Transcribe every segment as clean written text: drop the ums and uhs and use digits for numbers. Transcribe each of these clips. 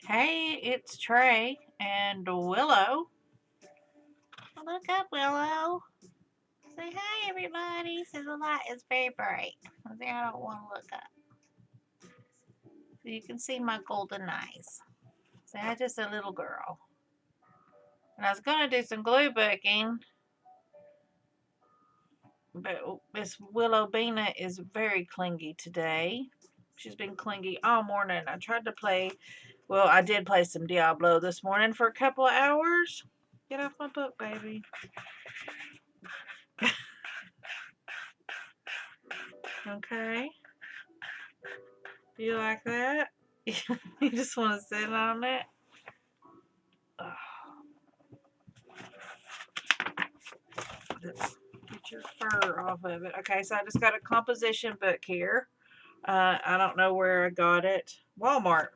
Hey, it's Trey and Willow. Look up, Willow. Say hi, everybody. Says the light is very bright. I don't want to look up. So you can see my golden eyes. Say I'm just a little girl. And I was going to do some glue booking, but Miss Willow Bina is very clingy today. She's been clingy all morning. I tried to play, well, I did play some Diablo this morning for a couple of hours. Get off my book, baby. Okay. Do you like that? You just want to sit on it? Oh. Get your fur off of it. Okay, so I just got a composition book here. I don't know where I got it. Walmart.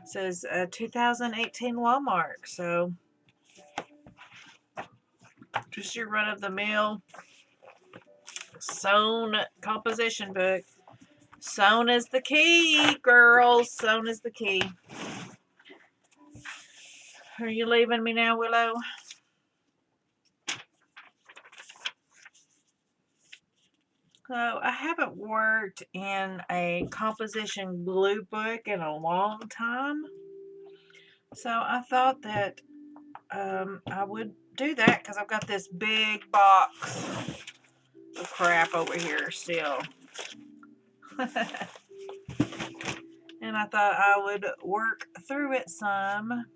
It says 2018 Walmart. So just your run-of-the-mill sewn composition book. Sewn is the key, girls. Sewn is the key. Are you leaving me now, Willow? So I haven't worked in a composition glue book in a long time. So I thought that I would do that because I've got this big box of crap over here still. And I thought I would work through it some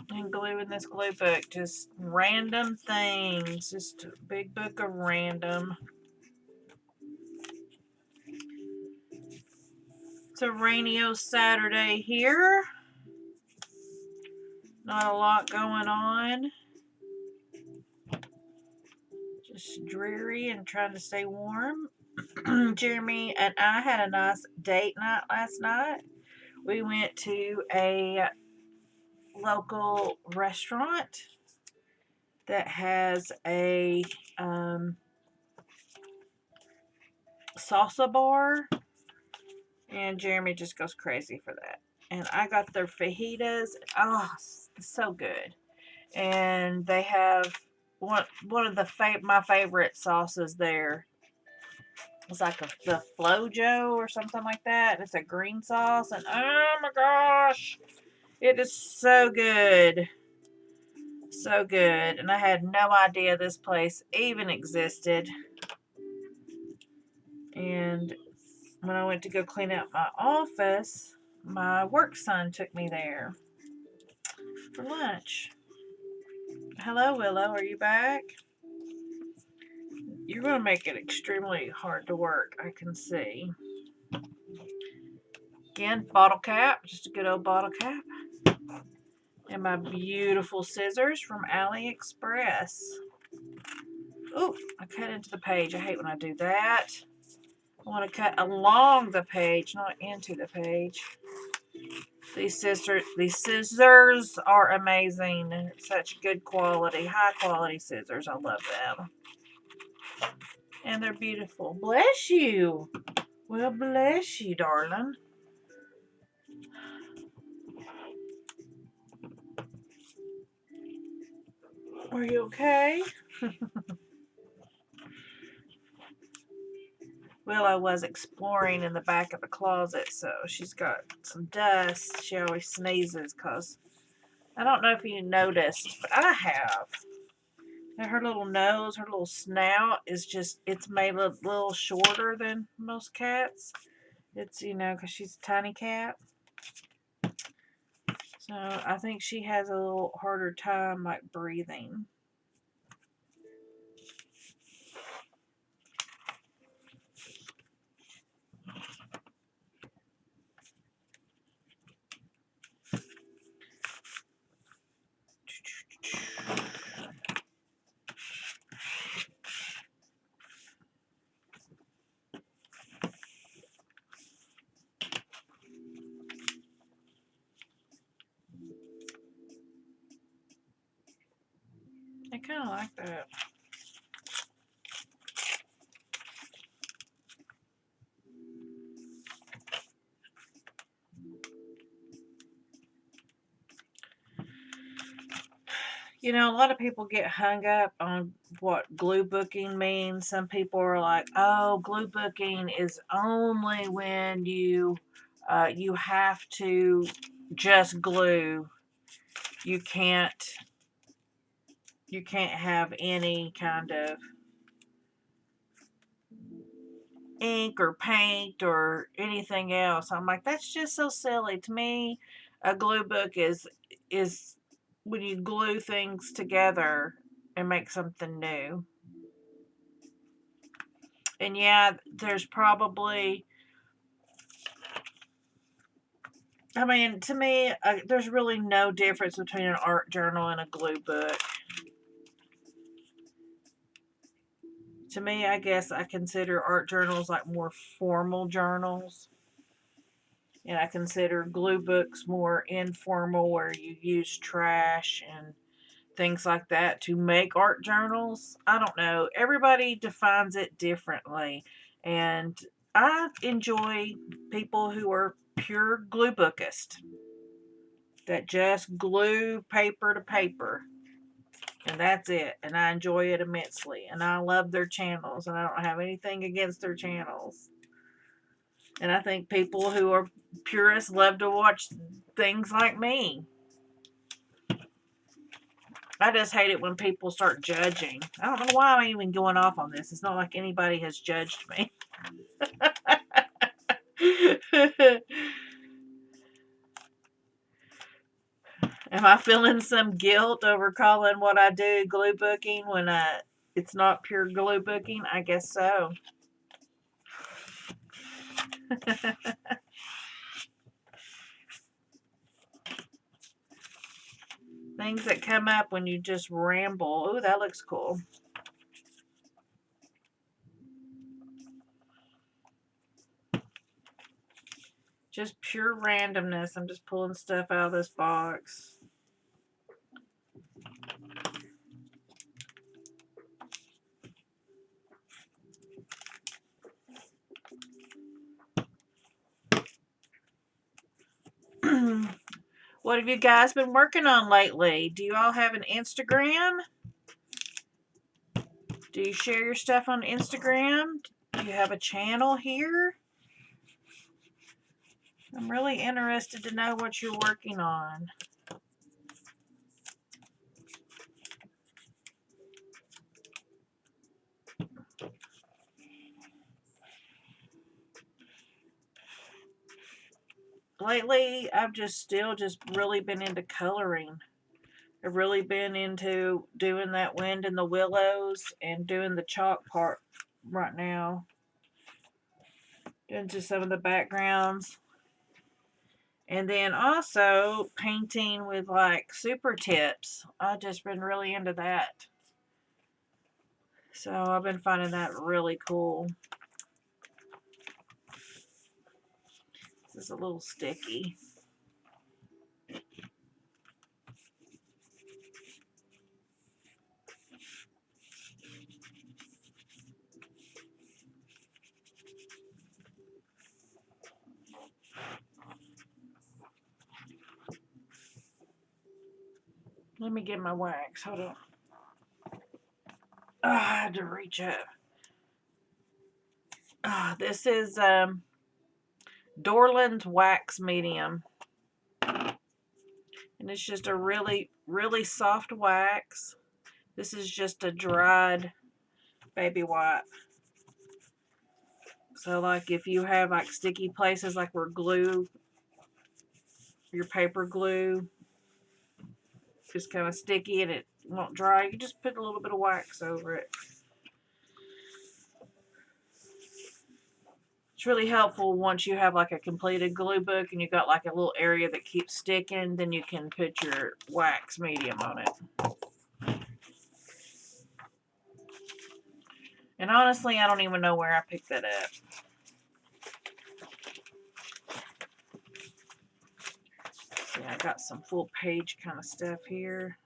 and glue in this glue book. Just random things. Just a big book of random. It's a rainy Saturday here. Not a lot going on. Just dreary and trying to stay warm. Jeremy and I had a nice date night last night. We went to a local restaurant that has a salsa bar, and Jeremy just goes crazy for that. And I got their fajitas. Oh, so good. And they have one of my favorite sauces there. It's like the Flojo or something like that. It's a green sauce, and oh my gosh, it is so good. So good. And I had no idea this place even existed. And when I went to go clean out my office, my work son took me there for lunch. Hello, Willow. Are you back? You're going to make it extremely hard to work, I can see. Again, bottle cap. Just a good old bottle cap. And my beautiful scissors from AliExpress. Ooh, I cut into the page. I hate when I do that. I want to cut along the page, not into the page. These scissors are amazing. Such good quality, high quality scissors. I love them. And they're beautiful. Bless you. Well, bless you, darling. Are you okay? Willow was exploring in the back of the closet, so she's got some dust. She always sneezes because I don't know if you noticed, but I have. And her little nose, her little snout is just, it's made a little shorter than most cats. It's, because she's a tiny cat. So I think she has a little harder time, like, breathing. I kind of like that. You know, a lot of people get hung up on what glue booking means. Some people are like, "Oh, glue booking is only when you have to just glue. You can't have any kind of ink or paint or anything else." I'm like, that's just so silly. To me, a glue book is when you glue things together and make something new. And yeah, there's probably, I mean, to me, there's really no difference between an art journal and a glue book. To me, I guess I consider art journals like more formal journals. And I consider glue books more informal, where you use trash and things like that to make art journals. I don't know. Everybody defines it differently. And I enjoy people who are pure glue bookists that just glue paper to paper. And that's it. And I enjoy it immensely. And I love their channels. And I don't have anything against their channels. And I think people who are purists love to watch things like me. I just hate it when people start judging. I don't know why I'm even going off on this. It's not like anybody has judged me. Am I feeling some guilt over calling what I do glue booking when it's not pure glue booking? I guess so. Things that come up when you just ramble. Ooh, that looks cool. Just pure randomness. I'm just pulling stuff out of this box. What have you guys been working on lately? Do you all have an Instagram? Do you share your stuff on Instagram? Do you have a channel here? I'm really interested to know what you're working on. Lately, I've just really been into coloring. I've really been into doing that wind in the willows and doing the chalk part right now. Doing just some of the backgrounds. And then also painting with like super tips. I've just been really into that. So I've been finding that really cool. This is a little sticky. Let me get my wax. Hold on. I had to reach up. This is Dorland's Wax Medium. And it's just a really, really soft wax. This is just a dried baby wipe. So like if you have like sticky places like where your paper glue is kind of sticky and it won't dry, you just put a little bit of wax over it. It's really helpful once you have like a completed glue book and you've got like a little area that keeps sticking, then you can put your wax medium on it. And honestly, I don't even know where I picked that up. See, I got some full page kind of stuff here.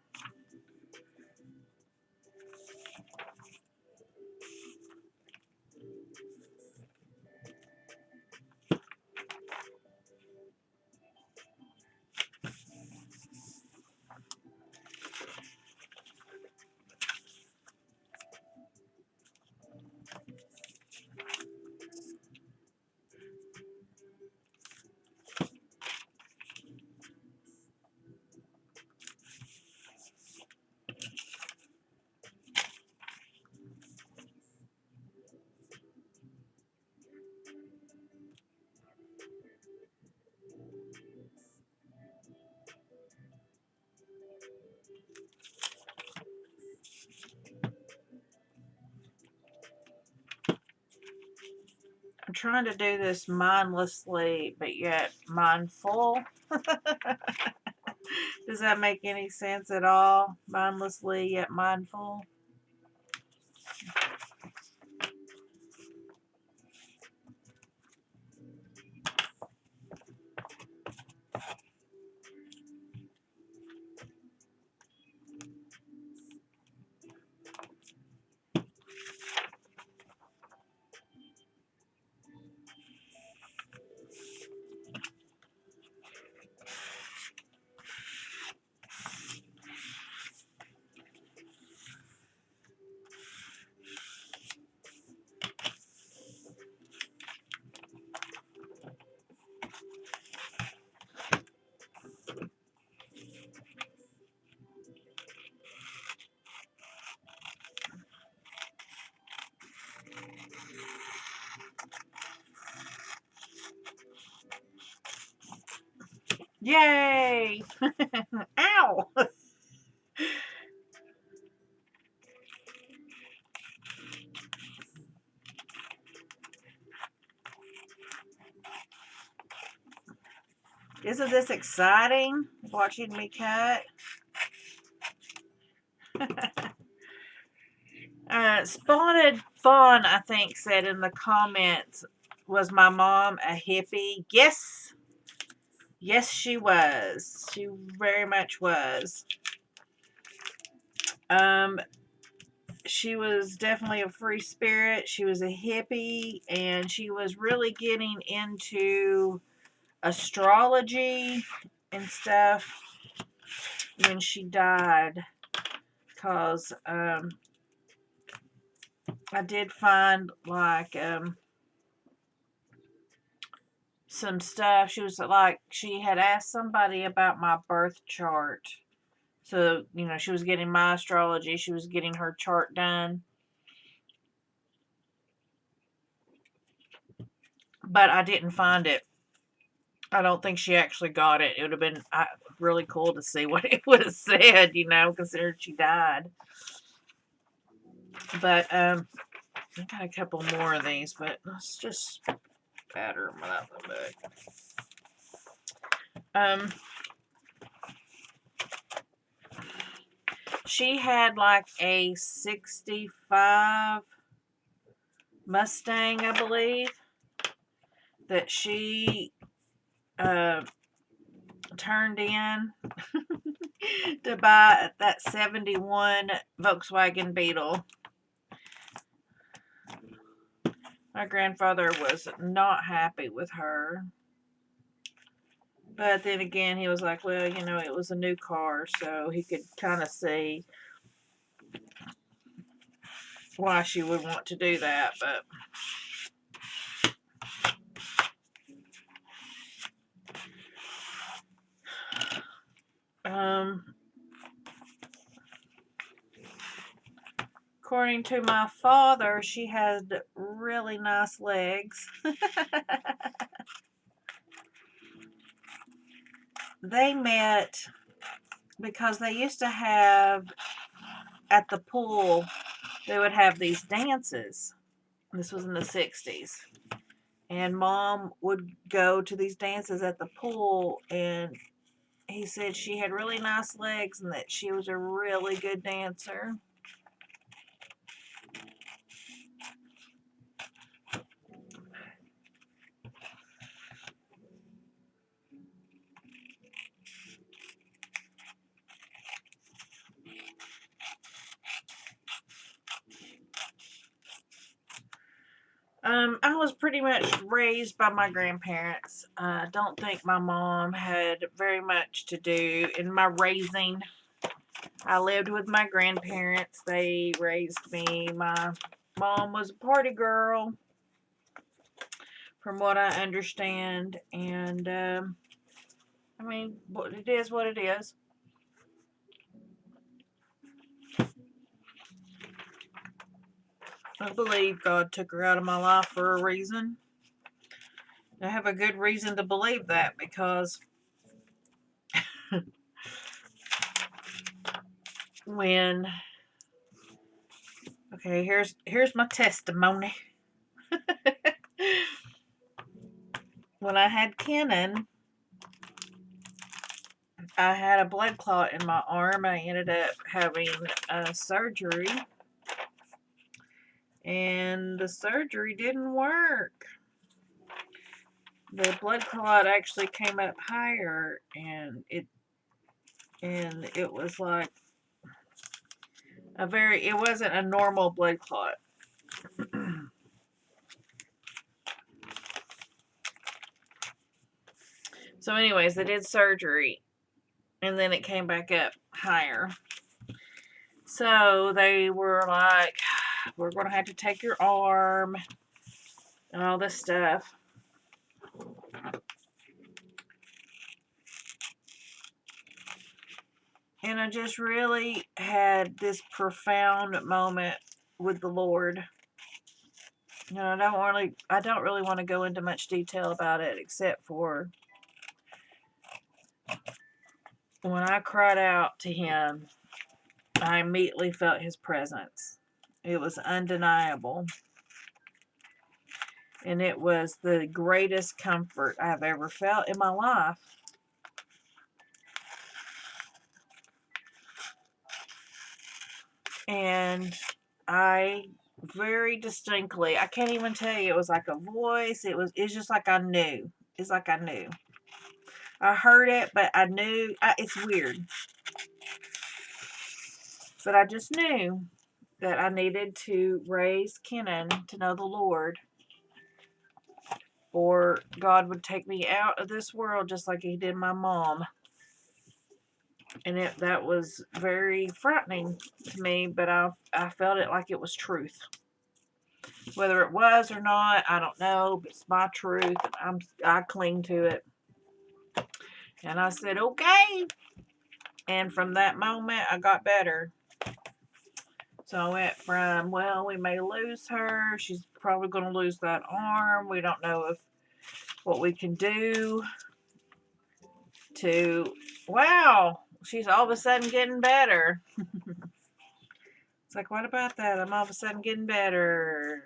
I'm trying to do this mindlessly, but yet mindful. Does that make any sense at all? Mindlessly, yet mindful. Yay! Ow! Isn't this exciting? Watching me cut? Spotted Fawn, I think, said in the comments, was my mom a hippie? Yes. Yes, she was. She very much was. She was definitely a free spirit. She was a hippie, and she was really getting into astrology and stuff when she died. Because I did find like some stuff. She was like, she had asked somebody about my birth chart. So, you know, she was getting my astrology. She was getting her chart done. But I didn't find it. I don't think she actually got it. It would have been really cool to see what it would have said, you know, considering she died. But I got a couple more of these, but let's just batter them out the book. She had like a 65 Mustang, I believe, that she turned in to buy that 71 Volkswagen Beetle. My grandfather was not happy with her. But then again, he was like, well, you know, it was a new car, so he could kind of see why she would want to do that. But according to my father, she had really nice legs. They met because they used to have at the pool, they would have these dances. This was in the 60s. And Mom would go to these dances at the pool, and he said she had really nice legs and that she was a really good dancer. I was pretty much raised by my grandparents. I don't think my mom had very much to do in my raising. I lived with my grandparents. They raised me. My mom was a party girl, from what I understand. And, I mean, it is what it is. I believe God took her out of my life for a reason. I have a good reason to believe that because when okay, here's my testimony. When I had Kenan, I had a blood clot in my arm. I ended up having surgery, and the surgery didn't work. The blood clot actually came up higher, and it was like it wasn't a normal blood clot. So anyways, they did surgery, and then it came back up higher. So they were like, we're going to have to take your arm and all this stuff. And I just really had this profound moment with the Lord. You know, I don't really want to go into much detail about it, except for when I cried out to him, I immediately felt his presence. It was undeniable. And it was the greatest comfort I've ever felt in my life. And I very distinctly, I can't even tell you, it was like a voice. It's just like I knew. It's like I knew. I heard it, but I knew. It's weird. But I just knew that I needed to raise Kenan to know the Lord, or God would take me out of this world just like he did my mom. And that was very frightening to me, but I felt it like it was truth. Whether it was or not, I don't know, but it's my truth, and I cling to it. And I said, okay. And from that moment, I got better. So I went from, well, we may lose her. She's probably going to lose that arm. We don't know what we can do, to, wow, she's all of a sudden getting better. It's like, what about that? I'm all of a sudden getting better.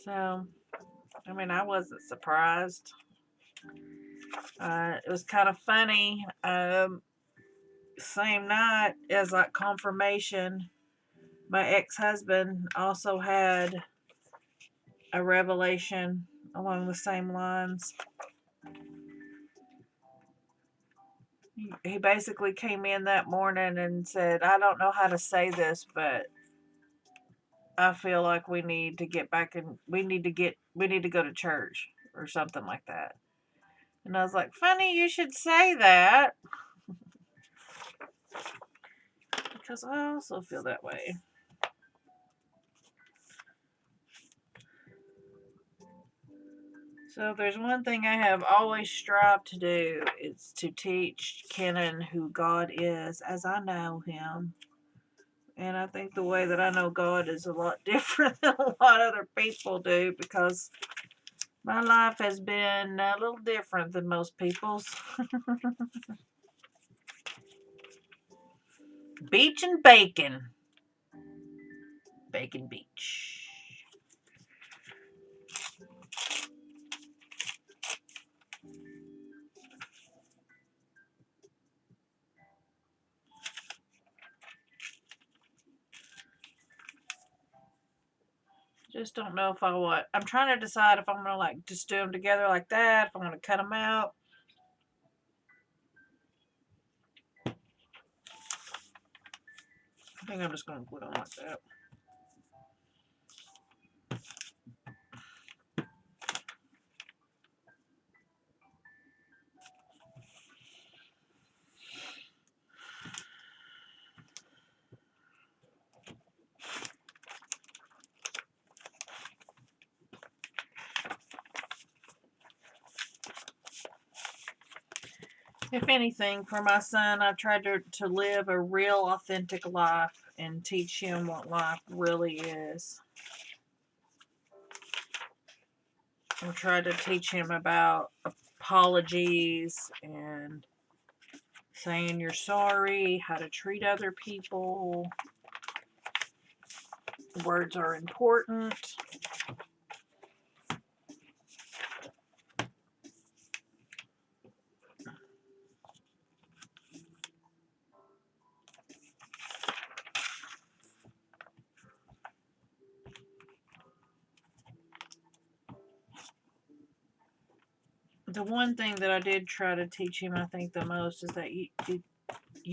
So, I mean, I wasn't surprised. It was kind of funny. Same night as like confirmation, my ex-husband also had a revelation along the same lines. He basically came in that morning and said, I don't know how to say this, but I feel like we need to get back and we need to go to church or something like that. And I was like, funny you should say that, because I also feel that way. So if there's one thing I have always strived to do, it's to teach Kenan who God is as I know him. And I think the way that I know God is a lot different than a lot of other people do, because my life has been a little different than most people's. Beach and bacon. Bacon beach. Just don't know if I what. I'm trying to decide if I'm going to like just do them together like that, if I'm going to cut them out. I think I'm just going to glue them like that. If anything, for my son, I've tried to live a real, authentic life and teach him what life really is. I've tried to teach him about apologies and saying you're sorry, how to treat other people. Words are important. The one thing that I did try to teach him, I think, the most is that you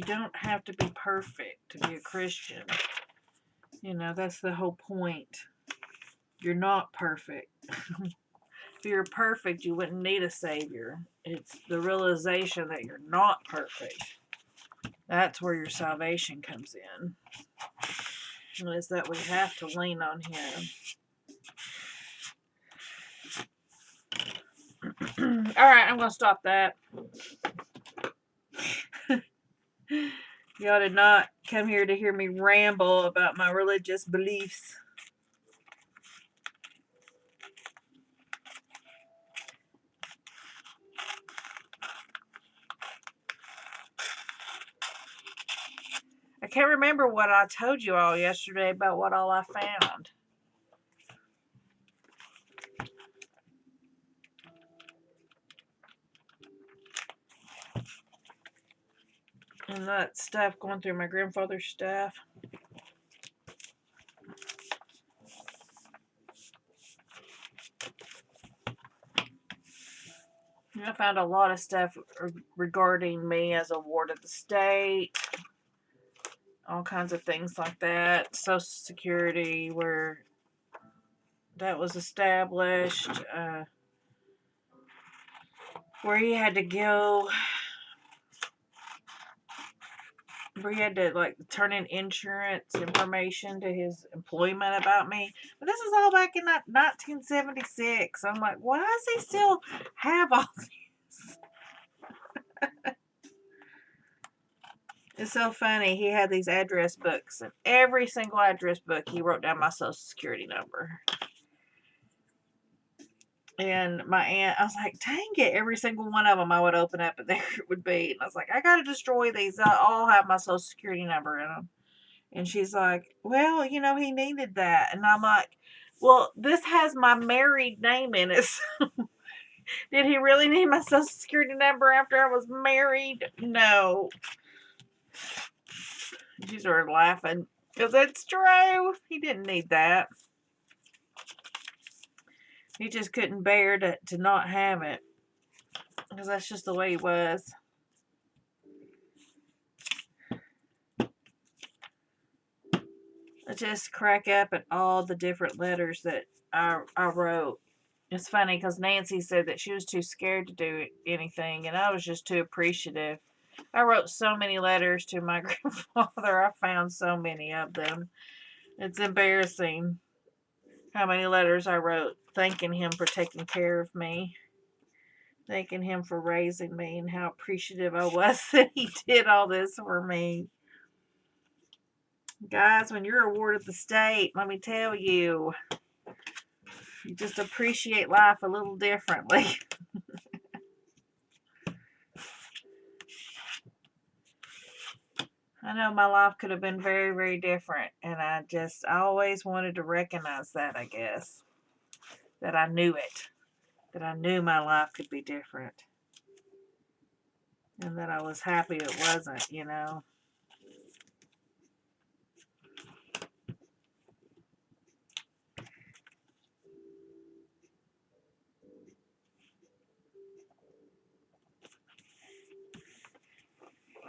don't have to be perfect to be a Christian. You know, that's the whole point. You're not perfect. If you're perfect, you wouldn't need a Savior. It's the realization that you're not perfect. That's where your salvation comes in. Is that we have to lean on Him. Alright, I'm going to stop that. Y'all did not come here to hear me ramble about my religious beliefs. I can't remember what I told you all yesterday about what all I found. And that stuff going through my grandfather's stuff. I found a lot of stuff regarding me as a ward of the state. All kinds of things like that. Social Security, where that was established. Where he had to go. Where he had to like turn in insurance information to his employment about me. But this is all back in 1976. I'm like, why does he still have all this? It's so funny. He had these address books, and every single address book he wrote down my social security number. And my aunt, I was like, dang it, every single one of them I would open up and there it would be. And I was like, I got to destroy these. They all have my social security number in them. And she's like, well, you know, he needed that. And I'm like, well, this has my married name in it. Did he really need my social security number after I was married? No. She started laughing because it's true. He didn't need that. He just couldn't bear to not have it. Because that's just the way he was. I just crack up at all the different letters that I wrote. It's funny because Nancy said that she was too scared to do anything, and I was just too appreciative. I wrote so many letters to my grandfather. I found so many of them. It's embarrassing how many letters I wrote thanking him for taking care of me. Thanking him for raising me and how appreciative I was that he did all this for me. Guys, when you're a ward of the state, let me tell you, you just appreciate life a little differently. I know my life could have been very, very different, and I always wanted to recognize that, I guess. That I knew it. That I knew my life could be different. And that I was happy it wasn't, you know.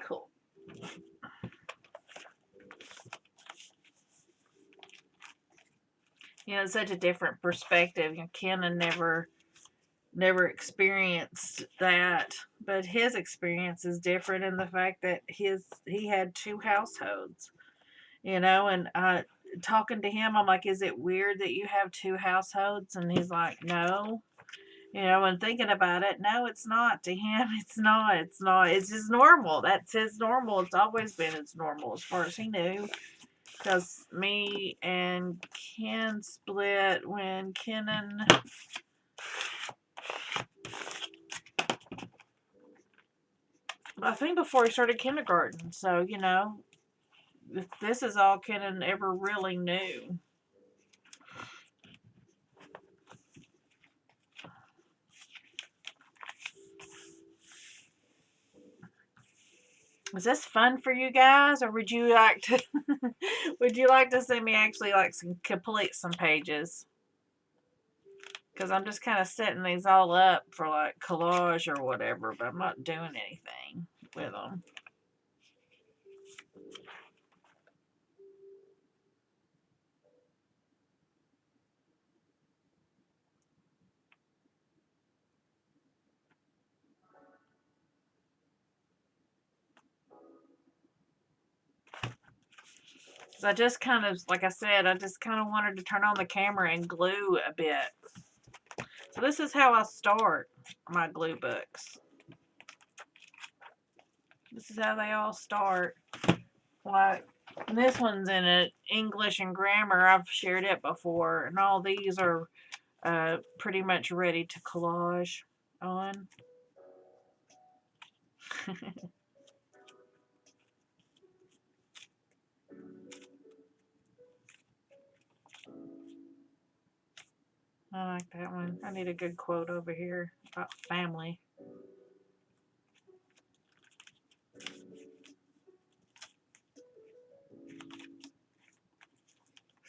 Cool. You know, it's such a different perspective. You know, Kenan never experienced that, but his experience is different in the fact that he had two households, you know. And talking to him, I'm like, is it weird that you have two households? And he's like, no, you know. And thinking about it, no, it's not. To him, it's not. It's just normal. That's his normal. It's always been his normal as far as he knew. Because me and Ken split when Kenan, I think before he started kindergarten. So, you know, this is all Kenan ever really knew. Is this fun for you guys, or would you like to would you like to see me actually like complete some pages? Because I'm just kind of setting these all up for like collage or whatever, but I'm not doing anything with them. So I just kind of, like I said, I just kind of wanted to turn on the camera and glue a bit. So this is how I start my glue books. This is how they all start. Like, this one's in it, English and grammar. I've shared it before, and all these are pretty much ready to collage on. I like that one. I need a good quote over here about family.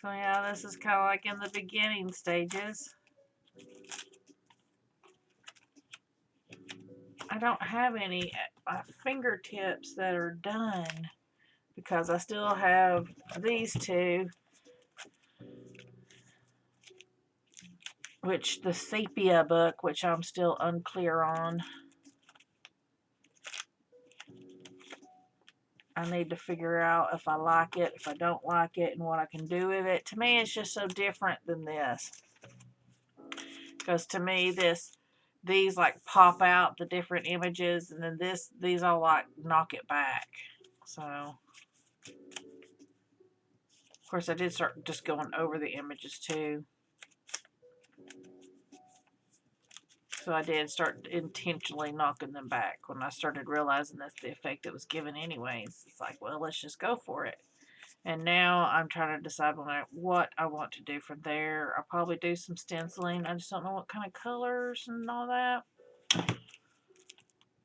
So yeah, this is kind of like in the beginning stages. I don't have any at my fingertips that are done because I still have these two, which the sepia book, which I'm still unclear on. I need to figure out if I like it, if I don't like it, and what I can do with it. To me, it's just so different than this. Because to me, these like pop out the different images, and then these all like knock it back. So, of course, I did start just going over the images too. So I did start intentionally knocking them back when I started realizing that's the effect it was giving anyways. It's like, well, let's just go for it. And now I'm trying to decide what I want to do from there. I'll probably do some stenciling. I just don't know what kind of colors and all that.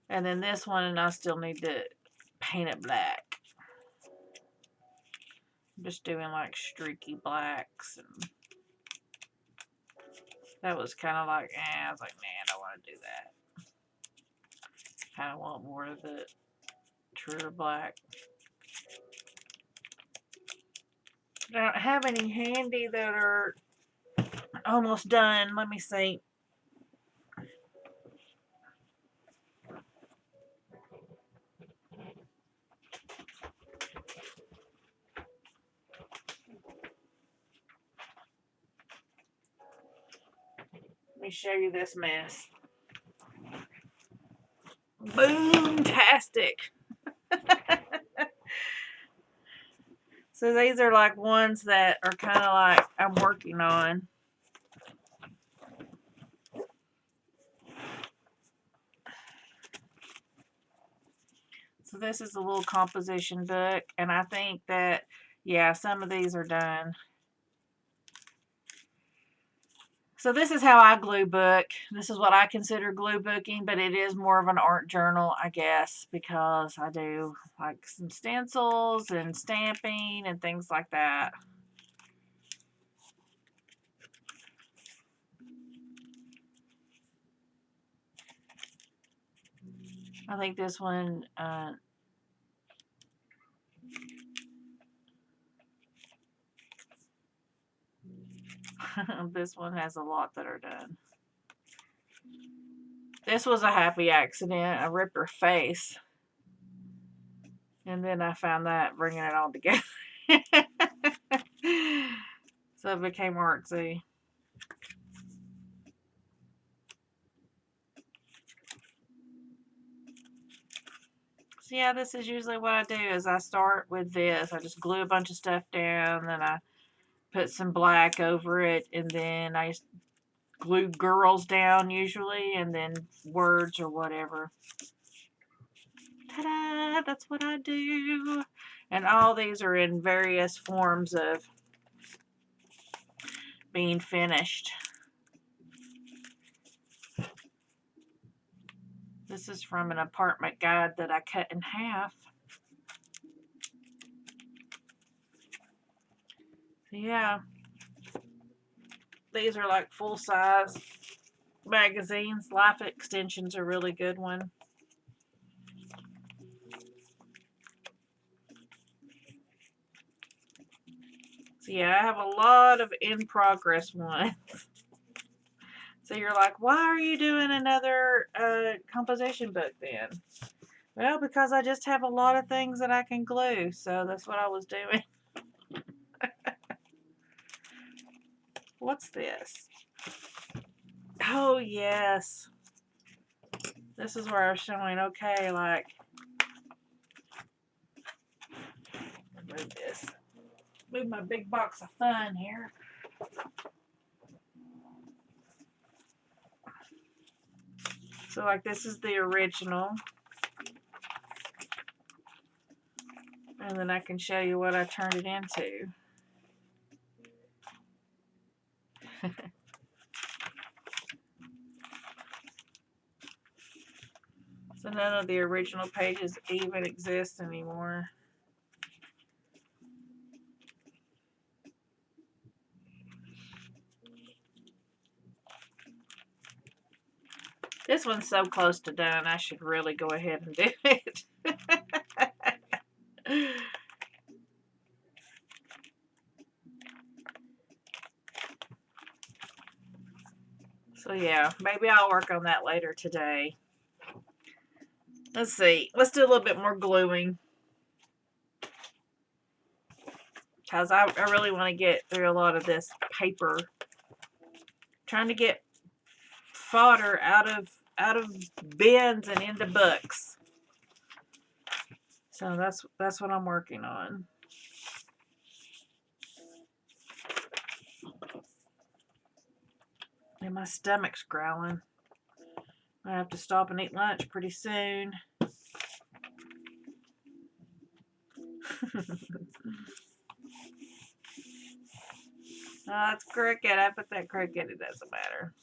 And then this one, and I still need to paint it black. I'm just doing like streaky blacks. And that was kind of like, I was like, man, I don't want to do that. Kind of want more of the truer black. I don't have any handy that are almost done. Let me see. Let me show you this mess. Boom-tastic. So these are like ones that are kind of like I'm working on. So this is a little composition book, and I think that, yeah, some of these are done. So this is how I glue book. This is what I consider glue booking, but it is more of an art journal, I guess, because I do like some stencils and stamping and things like that. I think this one, this one has a lot that are done. This was a happy accident. I ripped her face. And then I found that bringing it all together. So it became artsy. So yeah, this is usually what I do is I start with this. I just glue a bunch of stuff down, then I put some black over it, and then I glue girls down usually, and then words or whatever. Ta-da! That's what I do. And all these are in various forms of being finished. This is from an apartment guide that I cut in half. Yeah. These are like full-size magazines. Life Extension's a really good one. So yeah, I have a lot of in-progress ones. So you're like, why are you doing another composition book then? Well, because I just have a lot of things that I can glue. So that's what I was doing. What's this? Oh, yes. This is where I was showing, okay, like, move this. Move my big box of fun here. So, like, this is the original. And then I can show you what I turned it into. So none of the original pages even exist anymore. This one's so close to done, I should really go ahead and do it. So yeah, maybe I'll work on that later today. Let's see. Let's do a little bit more gluing. Because I really want to get through a lot of this paper. Trying to get fodder out of bins and into books. So that's what I'm working on. And my stomach's growling. I have to stop and eat lunch pretty soon. It's cricket. I put that cricket. It doesn't matter.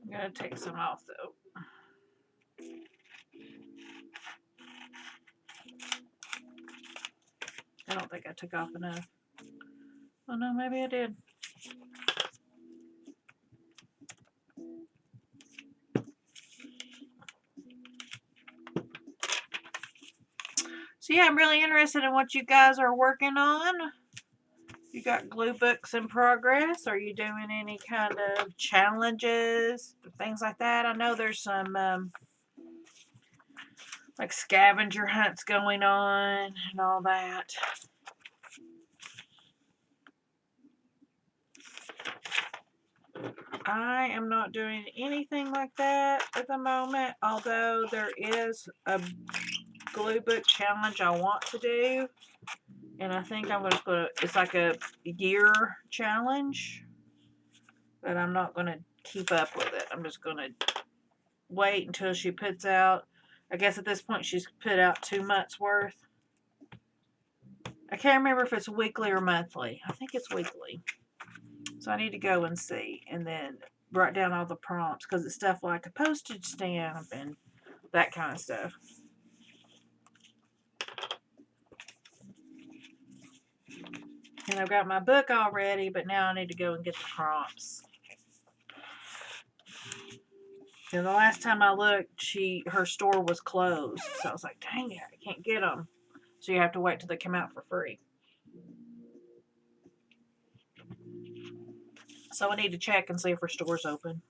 I'm going to take some off though. I don't think I took off enough. Oh no, maybe I did. So yeah, I'm really interested in what you guys are working on. You got glue books in progress? Are you doing any kind of challenges, things like that? I know there's some like scavenger hunts going on and all that. I am not doing anything like that at the moment, although there is a glue book challenge I want to do. And I think I'm just going to, it's like a year challenge, but I'm not going to keep up with it. I'm just going to wait until she puts out, I guess at this point she's put out 2 months worth. I can't remember if it's weekly or monthly. I think it's weekly. So I need to go and see and then write down all the prompts because it's stuff like a postage stamp and that kind of stuff. And I've got my book already, but now I need to go and get the prompts. And the last time I looked, her store was closed. So I was like, dang it, I can't get them. So you have to wait till they come out for free. So I need to check and see if her store's open.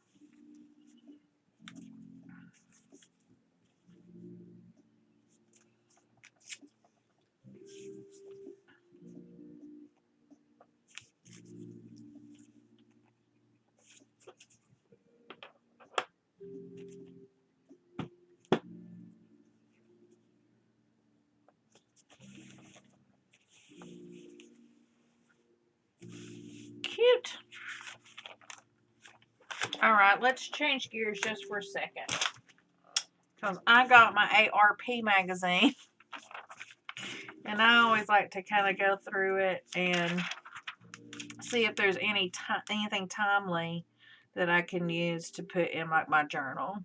Alright, let's change gears just for a second. Because I got my ARP magazine. And I always like to kind of go through it and see if there's anything timely that I can use to put in like my journal.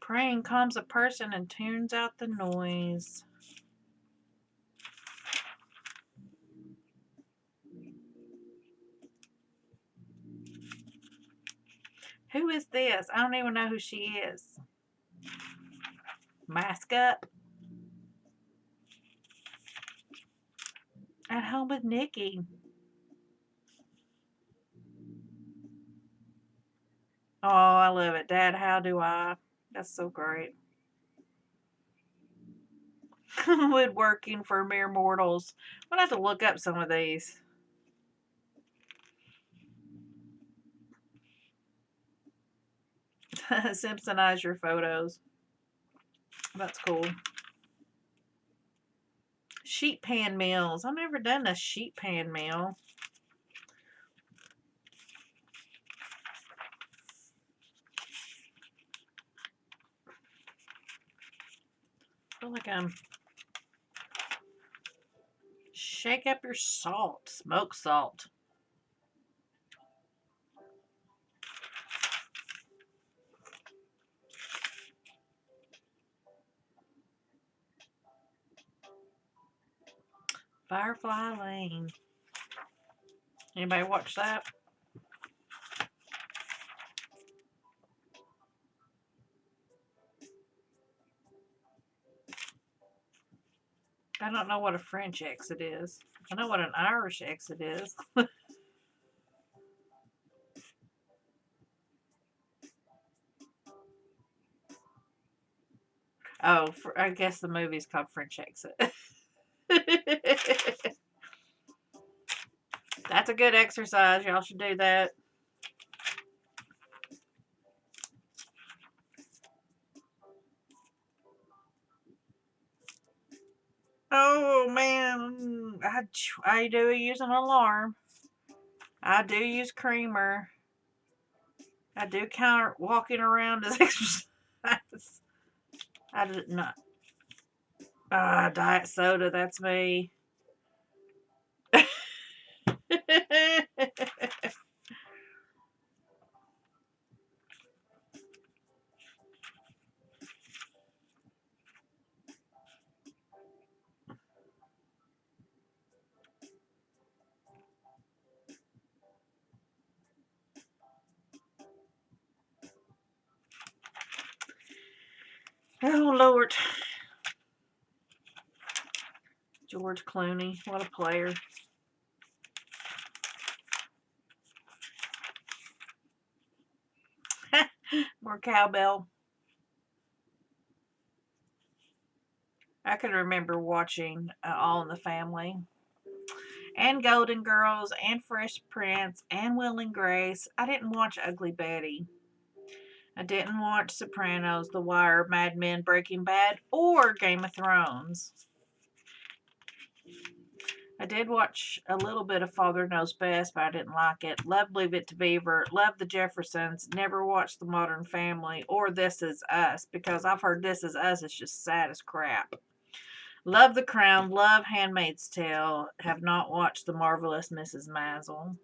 Praying calms a person and tunes out the noise. Who is this? I don't even know who she is. Mask up. At home with Nikki. Oh, I love it. Dad, how do I? That's so great. Woodworking for mere mortals. I'm going to have to look up some of these. Simpsonize your photos. That's cool. Sheet pan meals. I've never done a sheet pan meal. I feel like I'm... Shake up your salt. Smoked salt. Firefly Lane. Anybody watch that? I don't know what a French exit is. I know what an Irish exit is. Oh, I guess the movie's called French Exit. That's a good exercise. Y'all should do that. Oh, man. I do use an alarm. I do use creamer. I do count walking around as exercise. I did not. Diet soda, that's me. Oh, Lord. George Clooney. What a player. More cowbell. I can remember watching All in the Family. And Golden Girls. And Fresh Prince. And Will and Grace. I didn't watch Ugly Betty. I didn't watch Sopranos, The Wire, Mad Men, Breaking Bad, or Game of Thrones. I did watch a little bit of Father Knows Best, but I didn't like it. Loved Leave It to Beaver. Loved The Jeffersons. Never watched The Modern Family or This Is Us, because I've heard This Is Us is just sad as crap. Love The Crown. Love Handmaid's Tale. Have not watched The Marvelous Mrs. Maisel.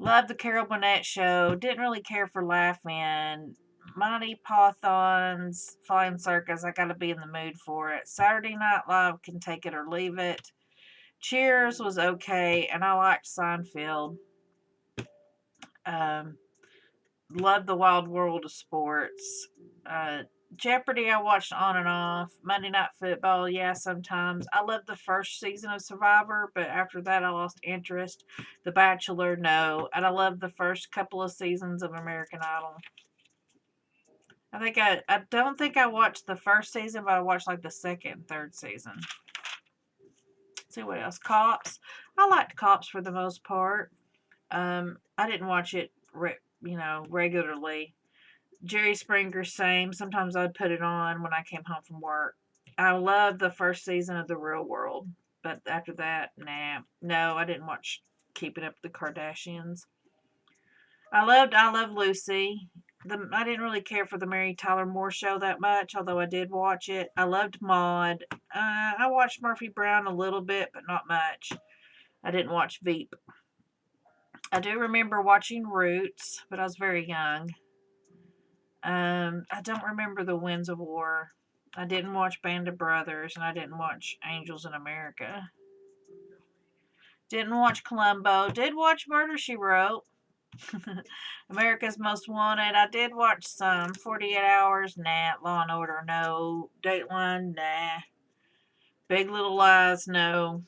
Love The Carol Burnett Show. Didn't really care for Laughing. Monty Python's Flying Circus. I gotta be in the mood for it. Saturday Night Live, can take it or leave it. Cheers was okay, and I liked Seinfeld. Loved The Wild World of Sports. Jeopardy, I watched on and off. Monday Night Football, yeah, sometimes. I loved the first season of Survivor, but after that I lost interest. The Bachelor, no. And I loved the first couple of seasons of American Idol. I don't think I watched the first season, but I watched like the second and third season. Let's see what else. Cops. I liked Cops for the most part. I didn't watch it, regularly. Jerry Springer, same. Sometimes I'd put it on when I came home from work. I loved the first season of The Real World, but after that, nah. No, I didn't watch Keeping Up with the Kardashians. I love Lucy. I didn't really care for the Mary Tyler Moore show that much, although I did watch it. I loved Maude. I watched Murphy Brown a little bit, but not much. I didn't watch Veep. I do remember watching Roots, but I was very young. I don't remember The Winds of War. I didn't watch Band of Brothers, and I didn't watch Angels in America. Didn't watch Columbo. Did watch Murder, She Wrote. America's Most Wanted. I did watch some. 48 Hours, nah. Law and Order, no. Dateline, nah. Big Little Lies, no.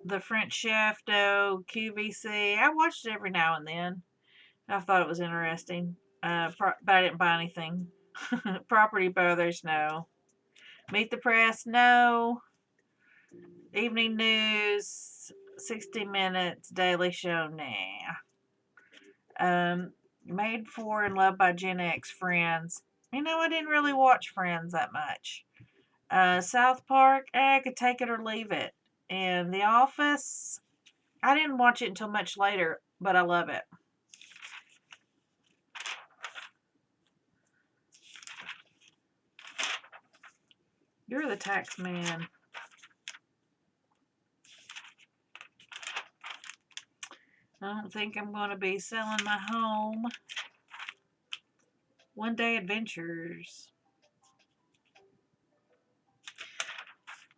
The French Chef, no. QVC. I watched it every now and then. I thought it was interesting. But I didn't buy anything. Property Brothers, no. Meet the Press, no. Evening News, 60 Minutes, Daily Show, nah. Made for and Loved by Gen X, Friends. I didn't really watch Friends that much. South Park, I could take it or leave it. And The Office, I didn't watch it until much later, but I love it. You're the tax man. I don't think I'm going to be selling my home. One Day Adventures.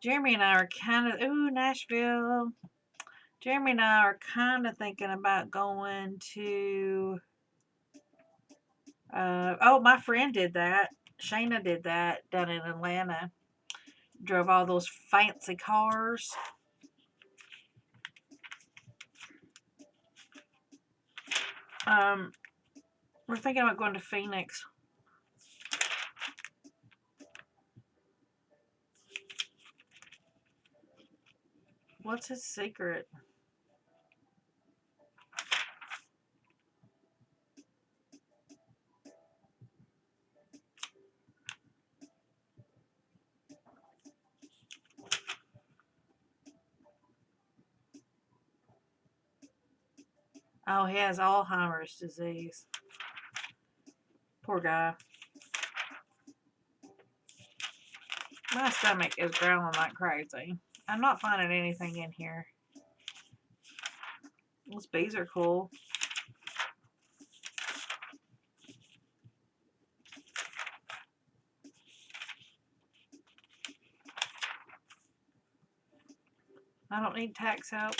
Jeremy and I are kind of, Nashville. Jeremy and I are kind of thinking about going to, my friend did that. Shayna did that down in Atlanta. Drove all those fancy cars. We're thinking about going to Phoenix. What's his secret? Oh, he has Alzheimer's disease. Poor guy. My stomach is growling like crazy. I'm not finding anything in here. Those bees are cool. I don't need tax help.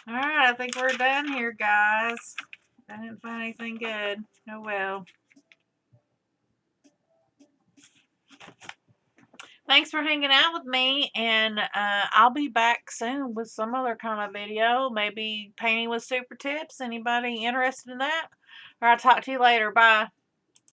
Alright, I think we're done here, guys. I didn't find anything good. Oh well. Thanks for hanging out with me, and I'll be back soon with some other kind of video. Maybe painting with super tips. Anybody interested in that? Or I'll talk to you later. Bye.